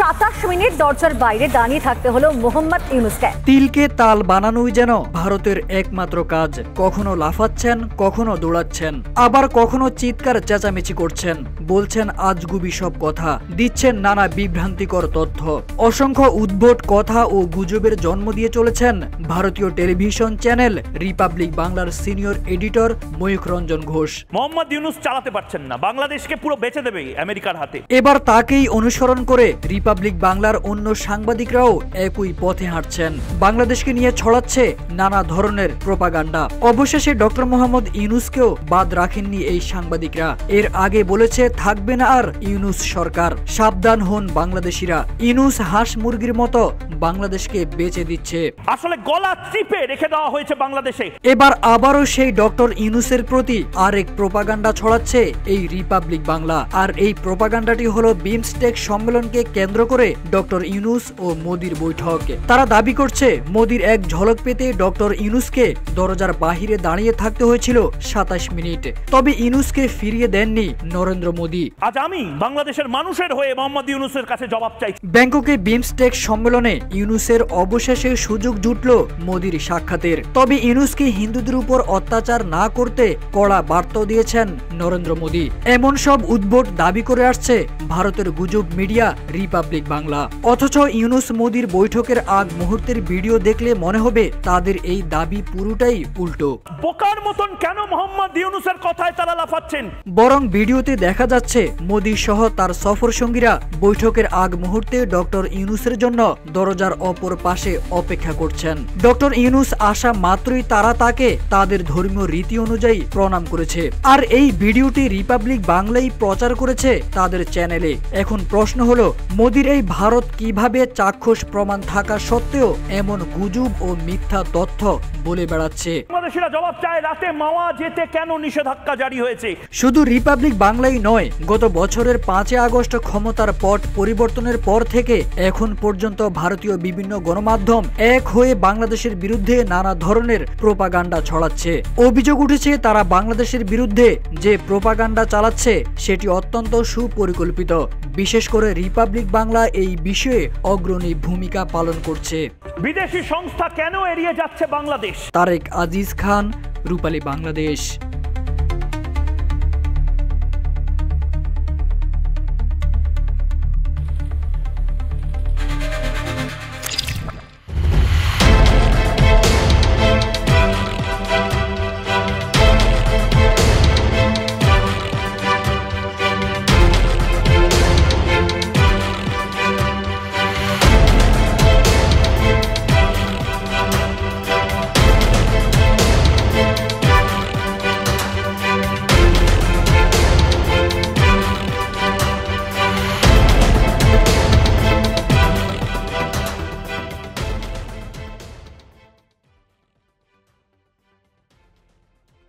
27 minute দরজার বাইরে দাঁড়িয়ে থাকতে হলো মোহাম্মদ ইউনূসকে। তিলকে তাল বানানোই যেন ভারতের একমাত্র কাজ। কখনো লাফাচ্ছেন, কখনো দৌড়াচ্ছেন, আবার কখনো চিৎকার চেঁচামেচি করছেন, বলছেন আজগুবি সব কথা, দিচ্ছেন নানা বিভ্রান্তিকর তথ্য। অসংখ্য উদ্ভট কথা ও গুজবের জন্ম দিয়ে চলেছেন ভারতীয় টেলিভিশন চ্যানেল রিপাবলিক বাংলার সিনিয়র এডিটর ময়ূখ রঞ্জন ঘোষ। মোহাম্মদ ইউনূস চালাতে পারছেন না, বাংলাদেশকে পুরো বেচে দেবে আমেরিকার হাতে। এবার তাকেই অনুসরণ করে রিপাবলিক বাংলার অন্য সাংবাদিকরাও একই পথে হাঁটছেন। বাংলাদেশকে নিয়ে ছড়াচ্ছে নানা ধরনের প্রোপাগান্ডা। অবশেষে ডক্টর মোহাম্মদ ইউনূসকেও বাদ রাখেননি এই সাংবাদিকরা। এর আগে বলেছে থাকবে না আর ইউনূস সরকার, সাবধান হন বাংলাদেশিরা, ইউনূস হাঁস মুরগির মতো বাংলাদেশকে বেচে দিচ্ছে। আসলে গলা চিপে রেখে দেওয়া হয়েছে বাংলাদেশে। এবার আবারও সেই ডক্টর ইউনূসের প্রতি আরেক প্রোপাগান্ডা ছড়াচ্ছে এই রিপাবলিক বাংলা। আর এই প্রোপাগান্ডাটি হলো বিমস্টেক সম্মেলনকে কেন্দ্র করে ডক্টর ইউনূস ও মোদির বৈঠক। তারা দাবি করছে মোদির এক ঝলক পেতে ডক্টর ইউনূসকে দরজার বাহিরে দাঁড়িয়ে থাকতে হয়েছিল 27 মিনিট। তবে ইউনূসকে ফিরিয়ে দেননি নরেন্দ্র মোদি। আজ আমি বাংলাদেশের মানুষের হয়ে মোহাম্মদ ইউনূসের কাছে জবাব চাই। ব্যাংককে বিমস্টেক সম্মেলনে ইউনূসের অবশেষে সুযোগ জুটল মোদির সাক্ষাতের। তবে ইউনূসকে হিন্দুদের উপর অত্যাচার না করতে কড়া বার্তা দিয়েছেন নরেন্দ্র মোদি। এমন সব উদ্ভট দাবি করে আসছে ভারতের গুজব মিডিয়া রিপাবলিক বাংলা। অথচ ইউনূস মোদির বৈঠকের আগ মুহূর্তের ভিডিও দেখলে মনে হবে তাদের এই দাবি পুরোটাই উল্টো। বোকার মতন কেন মোহাম্মদ ইউনূসের কথায় তারা লাফাচ্ছেন? বরং ভিডিওতে দেখা যাচ্ছে মোদি সহ তার সফর সঙ্গীরা বৈঠকের আগ মুহূর্তে ডক্টর ইউনূসের জন্য দরজার অপর পাশে অপেক্ষা করছেন। ডক্টর ইউনূস আসা মাত্রই তারা তাকে তাদের ধর্মীয় রীতি অনুযায়ী প্রণাম করেছে। আর এই ভিডিওটি রিপাবলিক বাংলাই প্রচার করেছে তাদের চ্যানেলে। এখন প্রশ্ন হলো মোদির এই ভারত কিভাবে চাক্ষুষ প্রমাণ থাকা সত্ত্বেও এমন গুজব ও মিথ্যা তথ্য বলে বেড়াচ্ছে? বাংলাদেশিরা জবাব চায়, রাতে মাওয়া যেতে কেন নিষেধাজ্ঞা জারি হয়েছে? শুধু রিপাবলিক বাংলাই নয়, গত বছরের 5 আগস্ট ক্ষমতার পট পরিবর্তনের পর থেকে এখন পর্যন্ত ভারতীয় বিভিন্ন গণমাধ্যম এক হয়ে বাংলাদেশের বিরুদ্ধে নানা ধরনের প্রোপাগান্ডা ছড়াচ্ছে। অভিযোগ উঠেছে তারা বাংলাদেশের বিরুদ্ধে যে প্রোপাগান্ডা চালাচ্ছে সেটি অত্যন্ত সুপরিকল্পিত। বিশেষ করে রিপাবলিক বাংলা এই বিষয়ে অগ্রণী ভূমিকা পালন করছে। বিদেশি সংস্থা কেন এড়িয়ে যাচ্ছে বাংলাদেশ? তারেক আজিজ খান, রূপালী বাংলাদেশ।